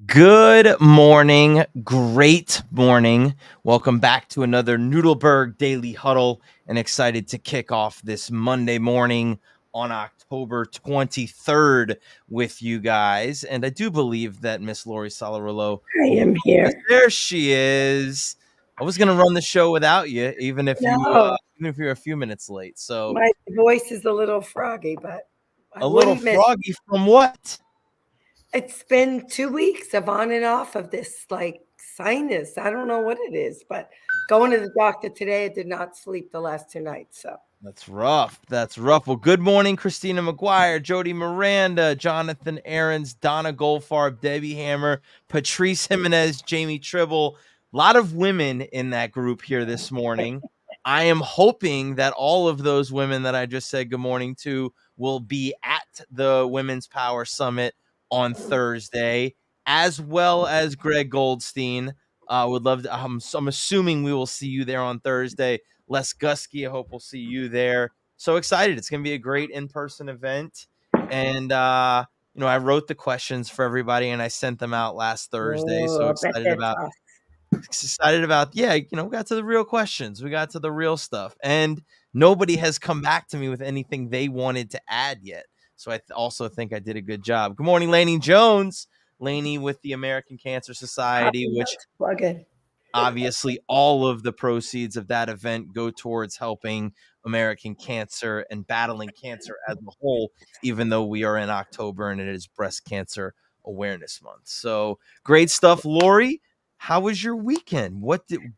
Good morning. Great morning. Welcome back to another Nudelberg Daily Huddle, and excited to kick off this Monday morning on October 23rd with you guys. And I do believe that Miss Lori Salarillo, I am here. there she is. I was going to run the show without you, even if you're a few minutes late. So My voice is a little froggy, but I a little wouldn't miss. froggy from what? It's been 2 weeks of on and off of this sinus. I don't know what it is, but going to the doctor today, I did not sleep the last 2 nights. So That's rough. That's rough. Well, good morning, Christina McGuire, Jody Miranda, Jonathan Aarons, Donna Goldfarb, Debbie Hammer, Patrice Jimenez, Jamie Tribble. A lot of women in that group here this morning. I am hoping that all of those women that I just said good morning to will be at the Women's Power Summit on Thursday, as well as Greg Goldstein. Would love to. I'm assuming we will see you there on Thursday. Les Gusky, I hope we'll see you there. So excited. It's going to be a great in-person event. And, I wrote the questions for everybody and I sent them out last Thursday. So I bet excited that's about, tough. we got to the real questions. We got to the real stuff. And nobody has come back to me with anything they wanted to add yet. So I also think I did a good job. Good morning, Lainey Jones. Lainey with the American Cancer Society, which Plug in. obviously all of the proceeds of that event go towards helping American cancer and battling cancer as a whole, even though we are in October and it is Breast Cancer Awareness Month. So great stuff. Lori, how was your weekend?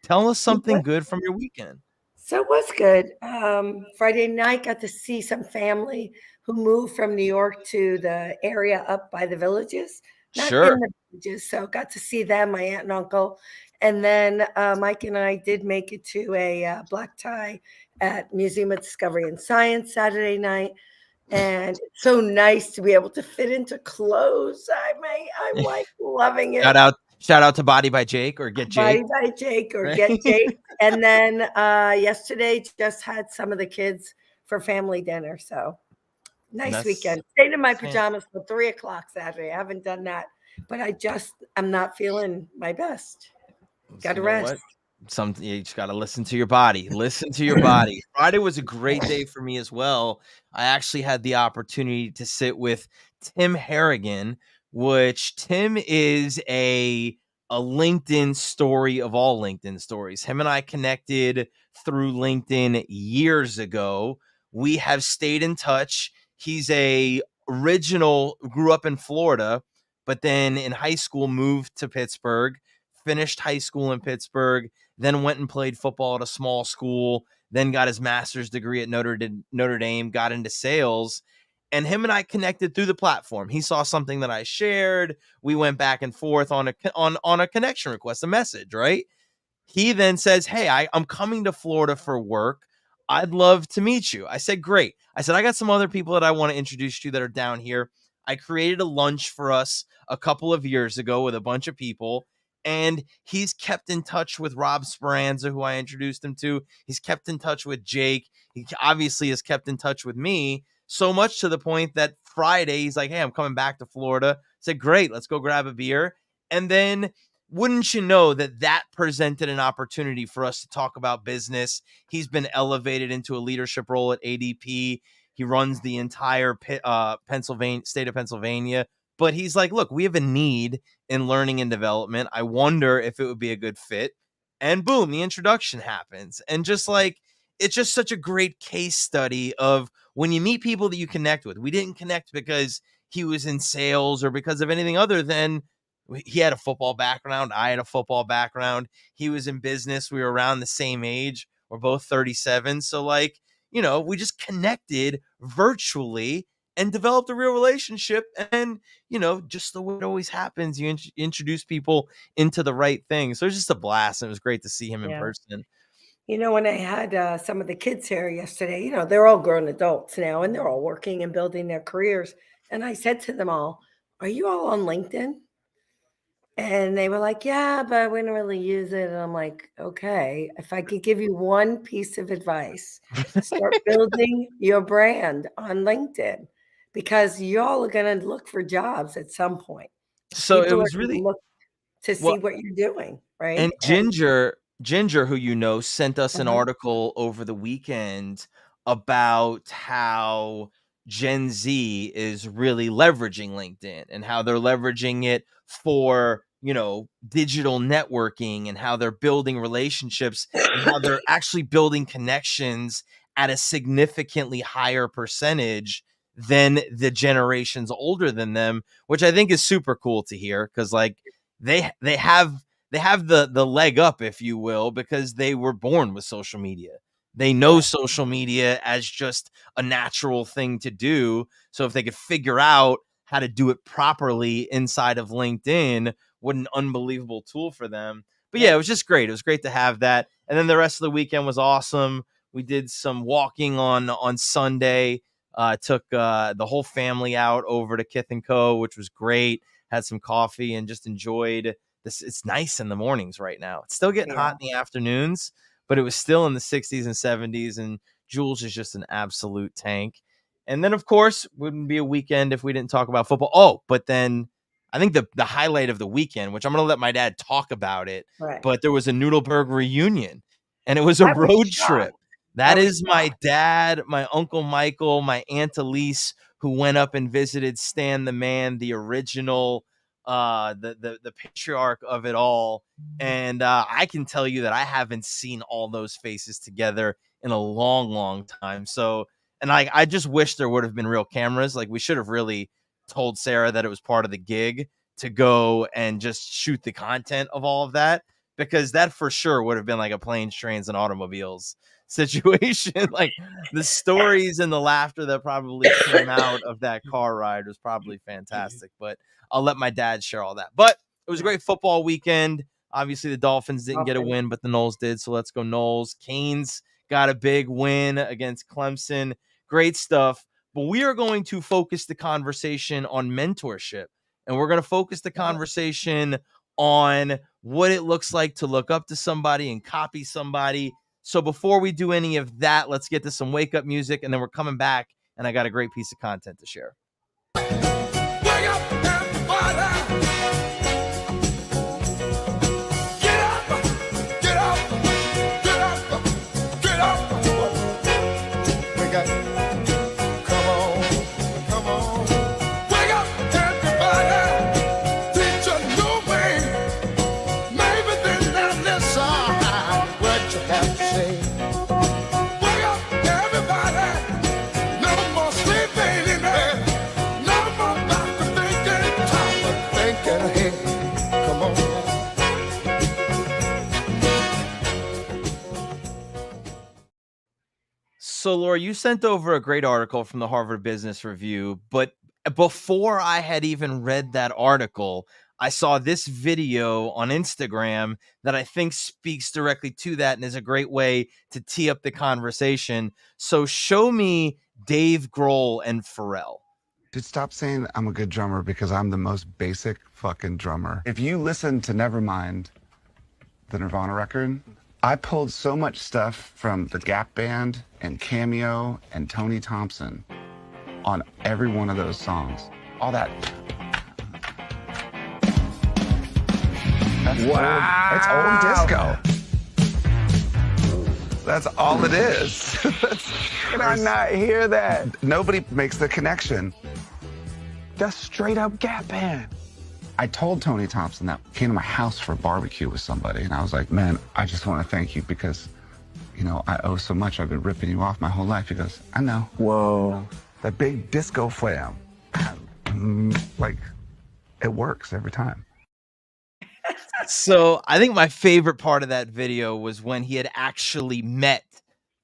Tell us something good from your weekend. So it was good. Friday night, got to see some family who moved from New York to the area up by the villages, not Sure. in the villages. So got to see them, my aunt and uncle. And then Mike and I did make it to a black tie at Museum of Discovery and Science Saturday night. And it's so nice to be able to fit into clothes. I'm like loving it. Shout out to Body by Jake or Get Jake. Body by Jake or Get Jake. And then yesterday just had some of the kids for family dinner. So nice weekend. Stayed in my pajamas till 3:00 Saturday. I haven't done that, but I'm not feeling my best. Got to rest. You just got to listen to your body. Listen to your body. Friday was a great day for me as well. I actually had the opportunity to sit with Tim Harrigan, which Tim is a LinkedIn story of all LinkedIn stories. Him and I connected through LinkedIn years ago. We have stayed in touch. He's grew up in Florida, but then in high school moved to Pittsburgh, finished high school in Pittsburgh, then went and played football at a small school, then got his master's degree at Notre Dame, got into sales. And him and I connected through the platform. He saw something that I shared. We went back and forth on a connection request, a message, right? He then says, "Hey, I'm coming to Florida for work. I'd love to meet you." I said, "Great." I said, "I got some other people that I want to introduce you that are down here." I created a lunch for us a couple of years ago with a bunch of people. And he's kept in touch with Rob Speranza, who I introduced him to. He's kept in touch with Jake. He obviously has kept in touch with me, so much to the point that Friday, he's like, "Hey, I'm coming back to Florida." I said, "Great, let's go grab a beer." And then wouldn't you know that presented an opportunity for us to talk about business. He's been elevated into a leadership role at ADP. He runs the entire state of Pennsylvania. But he's like, "Look, we have a need in learning and development. I wonder if it would be a good fit." And boom, the introduction happens. And it's just such a great case study of when you meet people that you connect with. We didn't connect because he was in sales or because of anything other than he had a football background. I had a football background. He was in business. We were around the same age. We're both 37. So we just connected virtually. and developed a real relationship. And, just the way it always happens, you introduce people into the right thing. So it was just a blast. And it was great to see him in Yeah. person. When I had some of the kids here yesterday, they're all grown adults now and they're all working and building their careers. And I said to them all, "Are you all on LinkedIn?" And they were like, "Yeah, but we don't really use it." And I'm like, "Okay, if I could give you one piece of advice, start building your brand on LinkedIn because y'all are going to look for jobs at some point. So it People are was going to really, look to well, see what you're doing, and right?" And Ginger, who sent us an uh-huh. article over the weekend about how Gen Z is really leveraging LinkedIn and how they're leveraging it for, digital networking, and how they're building relationships, and how they're actually building connections at a significantly higher percentage than the generations older than them, which I think is super cool to hear, because like they have the leg up, if you will, because they were born with social media. They know Right. social media as just a natural thing to do. So if they could figure out how to do it properly inside of LinkedIn, what an unbelievable tool for them. But yeah, it Yep. was just great. It was great to have that. And then the rest of the weekend was awesome. We did some walking on Sunday. Took the whole family out over to Kith and Co, which was great. Had some coffee and just enjoyed this. It's nice in the mornings right now. It's still getting hot Yeah. in the afternoons, but it was still in the 60s and 70s. And Jules is just an absolute tank. And then, of course, wouldn't be a weekend if we didn't talk about football. Oh, but then I think the highlight of the weekend, which I'm going to let my dad talk about it, Right. but there was a Nudelberg reunion, and it was a I was road shocked. trip. I That was is my shocked. dad, my uncle Michael, my aunt Elise, who went up and visited Stan the Man, the original, the patriarch of it all. And I can tell you that I haven't seen all those faces together in a long, long time. So, and I just wish there would have been real cameras. Like, we should have really told Sarah that it was part of the gig to go and just shoot the content of all of that, because that for sure would have been like a planes, trains, and automobiles situation. Like, the stories and the laughter that probably came out of that car ride was probably fantastic. But I'll let my dad share all that. But it was a Yeah. great football weekend. Obviously, the Dolphins didn't get a Often. win, but the Knowles did. So let's go Knowles. Canes got a big win against Clemson. Great stuff. But we are going to focus the conversation on mentorship. And we're going to focus the Yep. conversation on what it looks like to look up to somebody and copy somebody. So before we do any of that, let's get to some wake up music, and then we're coming back, and I got a great piece of content to share. Wake up, everybody. Get up, get up, get up, get up. We got, come on, come on. Wake up, everybody. Teach a new way. Maybe then they'll listen what you have to say. Wake up, everybody. No more sleeping in there. No more back to thinking, time of thinking ahead. Come on. So, Laura, you sent over a great article from the Harvard Business Review, but before I had even read that article, I saw this video on Instagram that I think speaks directly to that and is a great way to tee up the conversation. So, show me Dave Grohl and Pharrell. Dude, stop saying I'm a good drummer because I'm the most basic fucking drummer. If you listen to Nevermind, the Nirvana record, I pulled so much stuff from the Gap Band and Cameo and Tony Thompson on every one of those songs. All that. That's old, it's old disco. That's all it is. Can I not hear that? Nobody makes the connection. That's straight up Gap Band. I told Tony Thompson that came to my house for a barbecue with somebody, and I was like, man, I just want to thank you because, I owe so much. I've been ripping you off my whole life. He goes, I know. Whoa. That big disco flam. Like, it works every time. So I think my favorite part of that video was when he had actually met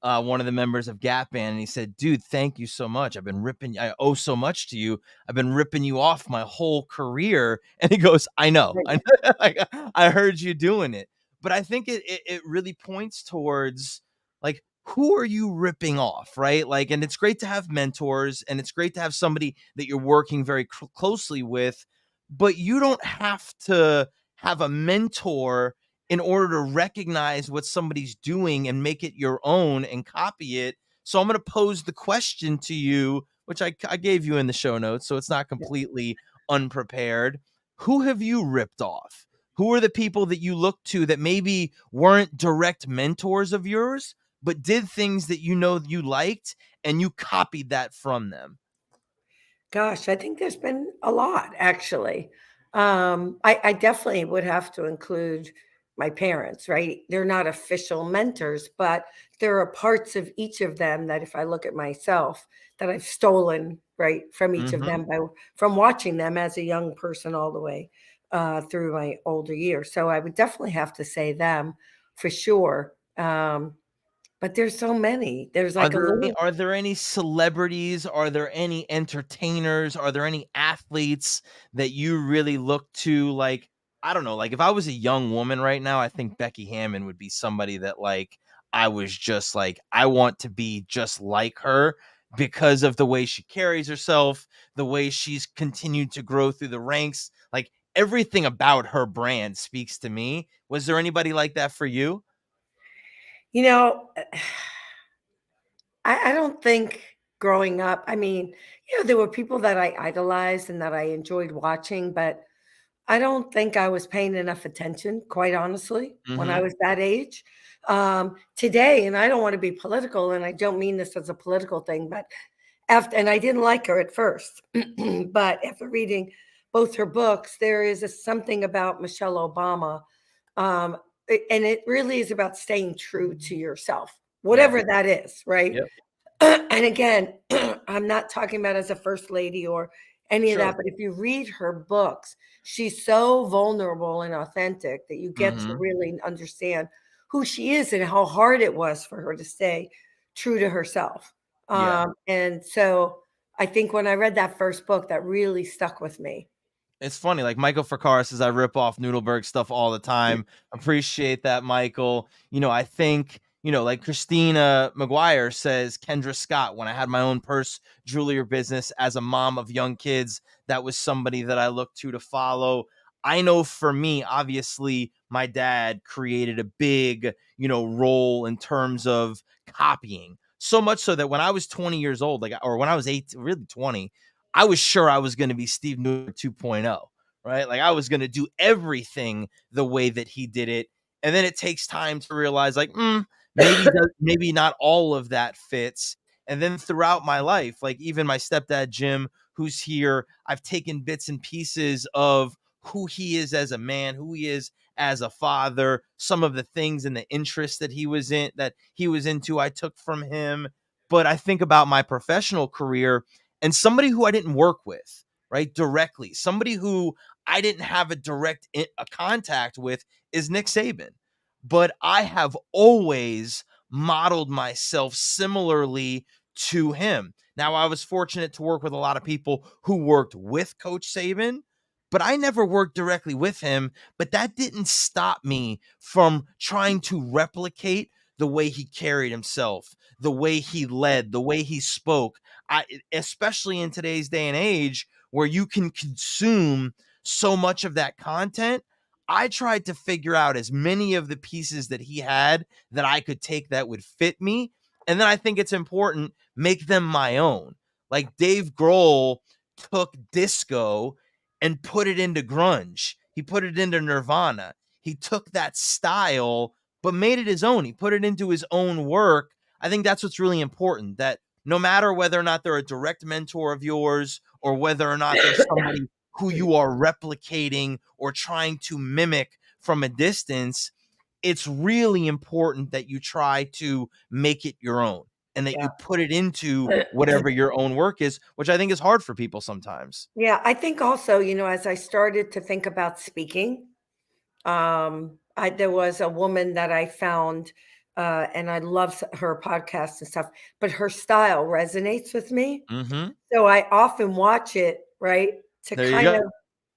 one of the members of Gap Band, and he said, "Dude, thank you so much. I owe so much to you. I've been ripping you off my whole career." And he goes, "I know, I know. Like, I heard you doing it." But I think it really points towards, like, who are you ripping off, right? Like, and it's great to have mentors, and it's great to have somebody that you're working very closely with, but you don't have to have a mentor in order to recognize what somebody's doing and make it your own and copy it. So I'm going to pose the question to you, which I gave you in the show notes, so it's not completely unprepared. Who have you ripped off? Who are the people that you look to that maybe weren't direct mentors of yours, but did things that you know you liked and you copied that from them? Gosh, I think there's been a lot actually. I definitely would have to include my parents, right? They're not official mentors, but there are parts of each of them that if I look at myself, that I've stolen, right, from each of Mhm. them from watching them as a young person all the way through my older years. So I would definitely have to say them for sure. But there's so many. There's like a little. Are there any celebrities? Are there any entertainers? Are there any athletes that you really look to? Like, I don't know, like if I was a young woman right now, I think Becky Hammon would be somebody that like I was just like, I want to be just like her because of the way she carries herself, the way she's continued to grow through the ranks. Like everything about her brand speaks to me. Was there anybody like that for you? You know, I don't think growing up, I mean, there were people that I idolized and that I enjoyed watching, but I don't think I was paying enough attention, quite honestly, when I Mhm. was that age. Today, and I don't want to be political, and I don't mean this as a political thing, but and I didn't like her at first, but after reading both her books, there is something about Michelle Obama, um, and it really is about staying true to yourself, Yeah. whatever that is, right? Yep. And again, I'm not talking about as a first lady or any of Sure. that, but if you read her books, she's so vulnerable and authentic that you get to Mhm. really understand who she is and how hard it was for her to stay true to herself. Yeah. And so I think when I read that first book, that really stuck with me. It's funny, like Michael Farcar says I rip off Nudelberg stuff all the time. Appreciate that, Michael. I think, like Christina McGuire says, Kendra Scott, when I had my own purse jewelry business as a mom of young kids, that was somebody that I looked to follow. I know for me, obviously, my dad created a big, role in terms of copying. So much so that when I was 20 years old, like, or when I was 8, really 20, I was sure I was going to be Steve Nudelberg 2.0, right? Like I was going to do everything the way that he did it. And then it takes time to realize like, maybe not all of that fits. And then throughout my life, like even my stepdad, Jim, who's here, I've taken bits and pieces of who he is as a man, who he is as a father, some of the things and the interests that he was into, I took from him. But I think about my professional career and somebody who I didn't work with, right, directly, somebody who I didn't have a direct a contact with is Nick Saban. But I have always modeled myself similarly to him. Now, I was fortunate to work with a lot of people who worked with Coach Saban, but I never worked directly with him. But that didn't stop me from trying to replicate the way he carried himself, the way he led, the way he spoke. Especially in today's day and age where you can consume so much of that content, I tried to figure out as many of the pieces that he had that I could take that would fit me. And then I think it's important, make them my own. Like Dave Grohl took disco and put it into grunge. He put it into Nirvana. He took that style, but made it his own. He put it into his own work. I think that's what's really important, that no matter whether or not they're a direct mentor of yours or whether or not they're somebody who you are replicating or trying to mimic from a distance, it's really important that you try to make it your own and that Yeah. you put it into whatever your own work is, which I think is hard for people sometimes. Yeah, I think also, as I started to think about speaking, there was a woman that I found and I love her podcast and stuff, but her style resonates with me. Mhm. So I often watch it, right, to There you kind go. of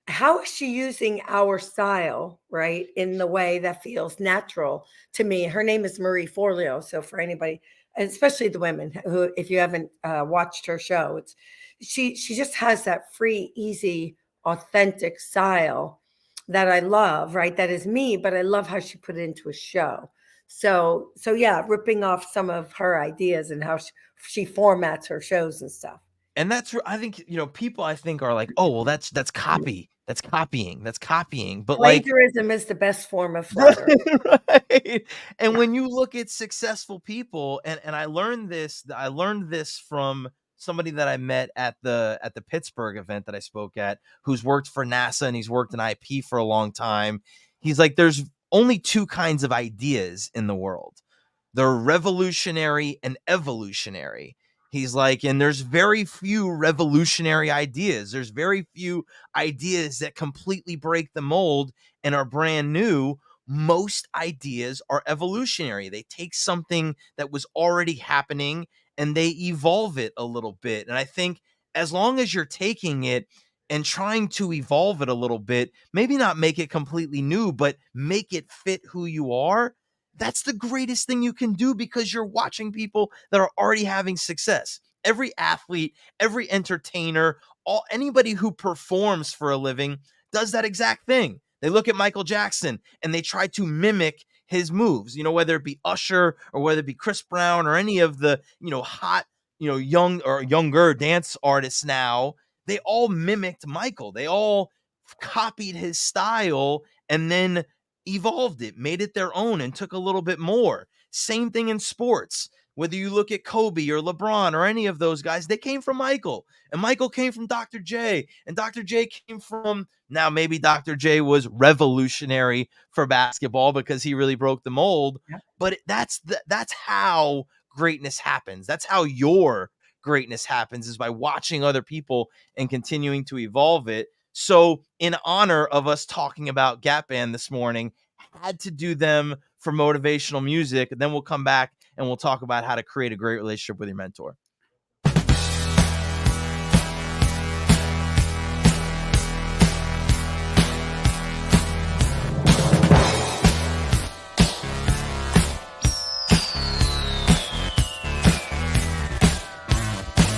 how is she using our style, right, in the way that feels natural to me? Her name is Marie Forleo. So for anybody, especially the women who, if you haven't watched her show, it's she just has that free, easy, authentic style that I love, right? That is me, but I love how she put it into a show. So yeah, ripping off some of her ideas and how she formats her shows and stuff. And that's I think, people I think are like, "Oh, well, that's copy. That's copying. That's copying." But like Plagiarism is the best form of right, flattery. right. And Yeah. when you look at successful people, and I learned this from somebody that I met at the Pittsburgh event that I spoke at, who's worked for NASA and he's worked in IP for a long time. He's like, there's only two kinds of ideas in the world. They're revolutionary and evolutionary. He's like, and there's very few revolutionary ideas. There's very few ideas that completely break the mold and are brand new. Most ideas are evolutionary. They take something that was already happening and they evolve it a little bit. And I think as long as you're taking it and trying to evolve it a little bit, maybe not make it completely new, but make it fit who you are, that's the greatest thing you can do because you're watching people that are already having success. Every athlete, every entertainer, anybody who performs for a living does that exact thing. They look at Michael Jackson and they try to mimic his moves, whether it be Usher or whether it be Chris Brown or any of the, hot, young or younger dance artists now. They all mimicked Michael. They all copied his style and then evolved it, made it their own, and took a little bit more. Same thing in sports. Whether you look at Kobe or LeBron or any of those guys, they came from Michael, and Michael came from Dr. J, and Dr. J came from, now maybe Dr. J was revolutionary for basketball because he really broke the mold, Yeah. but that's how greatness happens. That's how your greatness happens, is by watching other people and continuing to evolve it. So in honor of us talking about Gap Band this morning, had to do them for motivational music. Then we'll come back and we'll talk about how to create a great relationship with your mentor.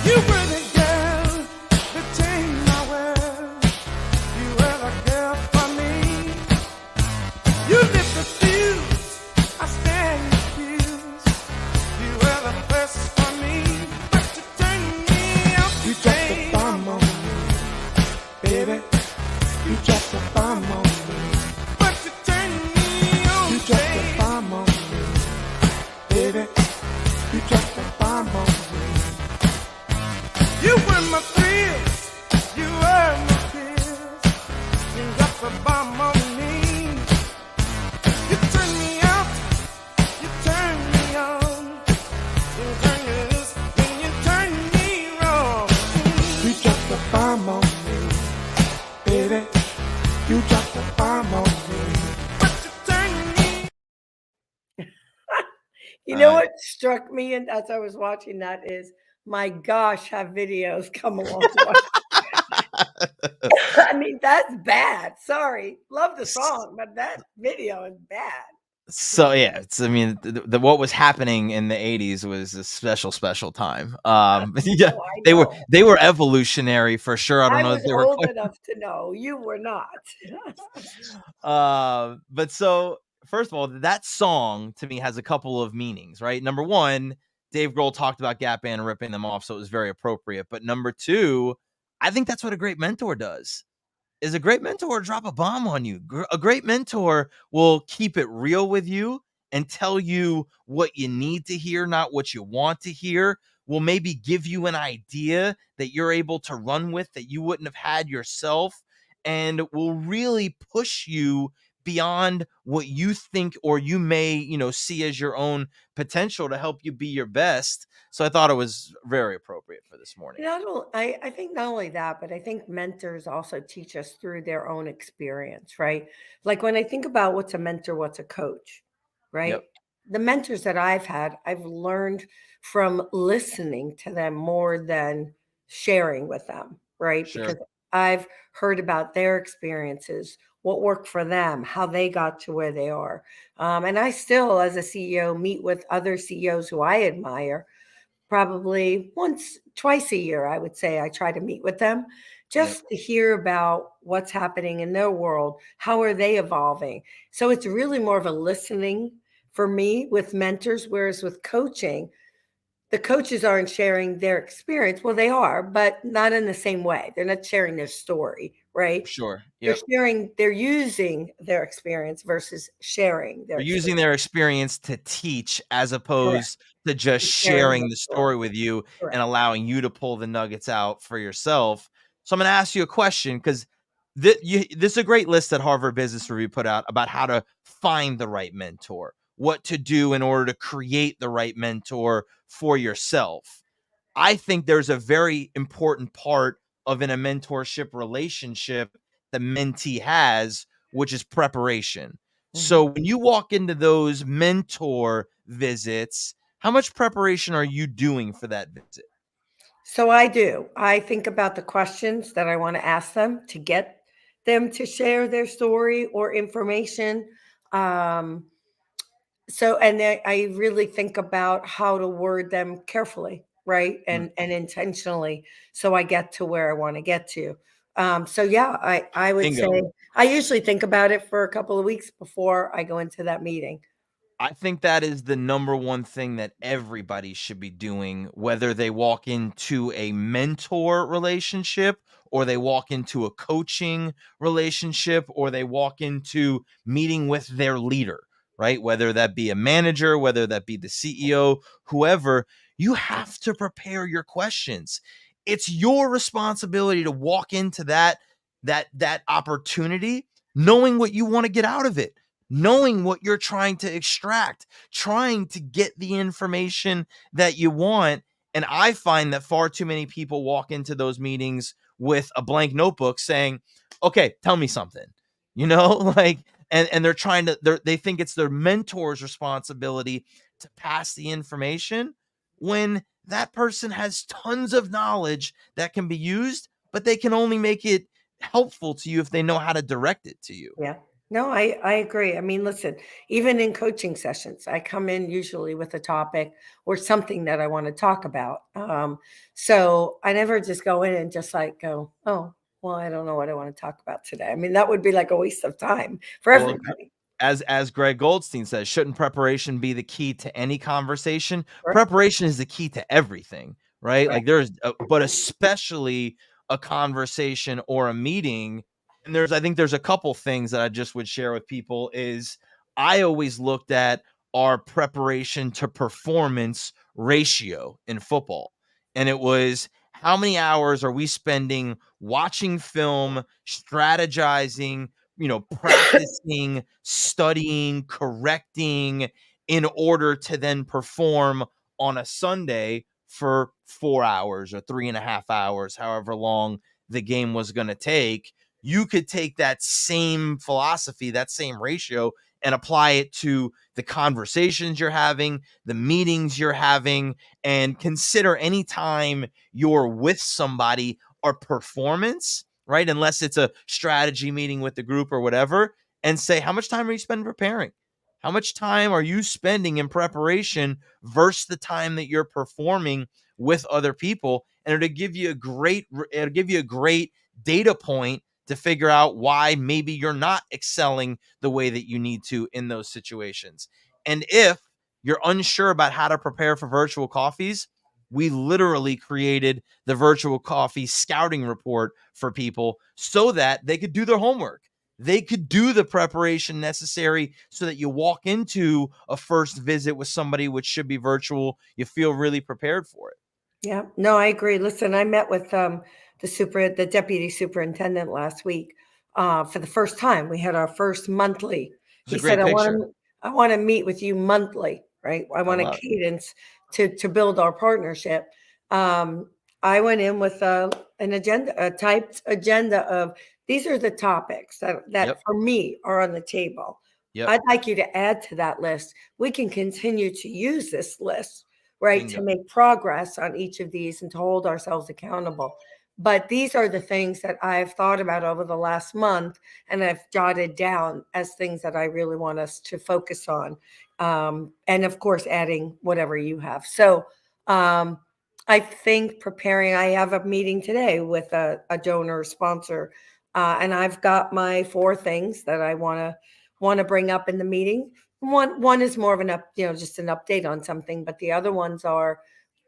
You were the girl that changed my world. You were the girl for me. You lit the fuse, I stand confused. You were the first for me, but you turned me off. You dropped the bomb on me, baby. You dropped the bomb on me, but you turned me on. You dropped the bomb on me, baby. You dropped the bomb on me. You were my thrills, you were my pills. You dropped the bomb on me. You turned me out, you turned me on. You turned me loose, and you turned me wrong. You dropped the bomb on me, baby. You dropped the bomb on me, but you turned me. You know what struck me and as I was watching that is, my gosh, have videos come along. I mean, that's bad. Sorry. Love the song, but that video is bad. So yeah, what was happening in the 80s was a special time. Yeah, Oh, I they were know. they were evolutionary for sure. I don't I know was if they were old quite enough to know. You were not. but so first of all, that song to me has a couple of meanings, right? Number one, Dave Grohl talked about Gap Band and ripping them off, so it was very appropriate. But number two, I think that's what a great mentor does. Is a great mentor drop a bomb on you. A great mentor will keep it real with you and tell you what you need to hear, not what you want to hear. Will maybe give you an idea that you're able to run with that you wouldn't have had yourself, and will really push you beyond what you think or you may, see as your own potential to help you be your best. So I thought it was very appropriate for this morning. I think not only that, but I think mentors also teach us through their own experience, right? Like when I think about what's a mentor, what's a coach, right? Yep. the mentors that I've had, I've learned from listening to them more than sharing with them, right? Because Sure. I've heard about their experiences, what worked for them, how they got to where they are. And I still, as a CEO, meet with other CEOs who I admire probably once, twice a year, I would say. I try to meet with them Yep. just to hear about what's happening in their world. How are they evolving? So it's really more of a listening for me with mentors, whereas with coaching, the coaches aren't sharing their experience. Well, they are, but not in the same way. They're not sharing their story, right? Sure. They're Yep. sharing, they're using their experience versus sharing their They're using experience. their experience to teach as Correct. opposed to just Sharing their sharing the story. story with you and Correct. allowing you to pull the nuggets out for yourself. So I'm going to ask you a question because this is a great list that Harvard Business Review put out about how to find the right mentor, what to do in order to create the right mentor for yourself. I think there's a very important part of in a mentorship relationship the mentee has, which is preparation. Mhm. So when you walk into those mentor visits, how much preparation are you doing for that visit? So I do. I think about the questions that I want to ask them to get them to share their story or information. Um, and then I really think about how to word them carefully, right, Mm, and intentionally, so I get to where I want to get to. So yeah, I would say bingo. I usually think about it for a couple of weeks before I go into that meeting. I think that is the number one thing that everybody should be doing, whether they walk into a mentor relationship or they walk into a coaching relationship or they walk into meeting with their leader, right? Whether that be a manager, whether that be the CEO, whoever, you have to prepare your questions. It's your responsibility to walk into that opportunity knowing what you want to get out of it, knowing what you're trying to extract, trying to get the information that you want. And I find that far too many people walk into those meetings with a blank notebook saying, okay, tell me something, like, and they're trying to, they think it's their mentor's responsibility to pass the information when that person has tons of knowledge that can be used, but they can only make it helpful to you if they know how to direct it to you. Yeah. No, I agree. I mean, listen, even in coaching sessions, I come in usually with a topic or something that I want to talk about. So I never just go in and just like go, oh, well, I don't know what I want to talk about today. I mean, that would be like a waste of time for Well, everybody. as Greg Goldstein says, shouldn't preparation be the key to any conversation? Correct. Preparation is the key to everything, right? Correct. Like but especially a conversation or a meeting. And I think there's a couple things that I just would share with people is I always looked at our preparation to performance ratio in football. And it was how many hours are we spending watching film, strategizing, practicing, studying, correcting in order to then perform on a Sunday for 4 hours or 3.5 hours, however long the game was going to take. You could take that same philosophy, that same ratio, and apply it to the conversations you're having, the meetings you're having, and consider any time you're with somebody or performance, right? Unless it's a strategy meeting with the group or whatever, and say, how much time are you spending preparing? How much time are you spending in preparation versus the time that you're performing with other people? And it'll give you a great data point to figure out why maybe you're not excelling the way that you need to in those situations. And if you're unsure about how to prepare for virtual coffees, we literally created the virtual coffee scouting report for people so that they could do their homework. They could do the preparation necessary so that you walk into a first visit with somebody which should be virtual. You feel really prepared for it. Yeah, no, I agree. Listen, I met with the deputy superintendent last week for the first time. We had our first monthly. It's a He said, great picture. I want to meet with you monthly, right? I I want a love it. cadence to build our partnership. Um, I went in with an agenda, a typed agenda of these are the topics that Yep. for me are on the table. Yep. I'd like you to add to that list. We can continue to use this list, right, Bingo. to make progress on each of these and to hold ourselves accountable. But these are the things that I've thought about over the last month, and I've jotted down as things that I really want us to focus on. And of course, adding whatever you have. So I think I have a meeting today with a donor sponsor, and I've got my 4 things that I want to bring up in the meeting. One is more of just an update on something, but the other ones are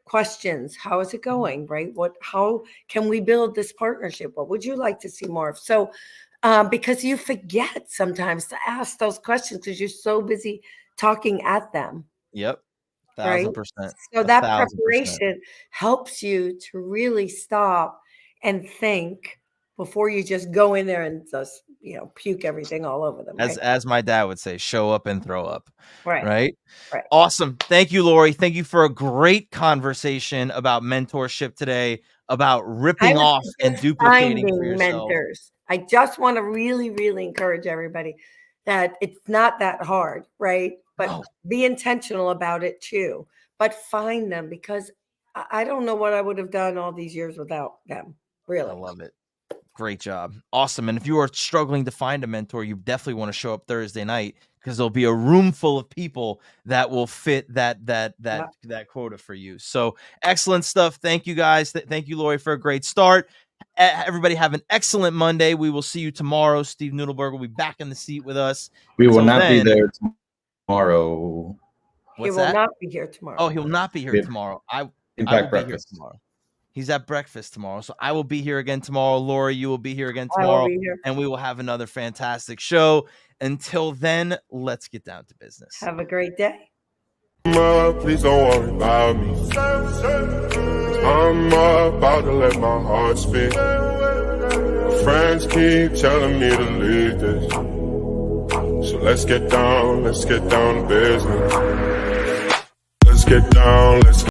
questions. How is it going? Right? How can we build this partnership? What would you like to see more of? So, because you forget sometimes to ask those questions because you're so busy talking at them. Yep. Right. 1,000%. So that 1,000%. preparation helps you to really stop and think before you just go in there and just, puke everything all over them. Right. As my dad would say, show up and throw up. Right. Right. Right. Awesome. Thank you, Lori. Thank you for a great conversation about mentorship today, about ripping off and duplicating for Finding yourself. mentors. I just want to really, really encourage everybody that it's not that hard, right? But be intentional about it too. But find them, because I don't know what I would have done all these years without them. Really. I love it. Great job. Awesome. And if you are struggling to find a mentor, you definitely want to show up Thursday night, because there'll be a room full of people that will fit that quota for you. So excellent stuff. Thank you, guys. Thank you, Lori, for a great start. Everybody have an excellent Monday. We will see you tomorrow. Steve Nudelberg will be back in the seat with us. We will not be there tomorrow. He will not be here tomorrow. Oh, he will not be here tomorrow. I will be here tomorrow. He's at breakfast tomorrow. So I will be here again tomorrow. Lori, you will be here again tomorrow. And we will have another fantastic show. Until then, let's get down to business. Have a great day. Please don't worry about me. I'm about to let my heart speak. My friends keep telling me to leave this. So let's get down to business. Let's get down,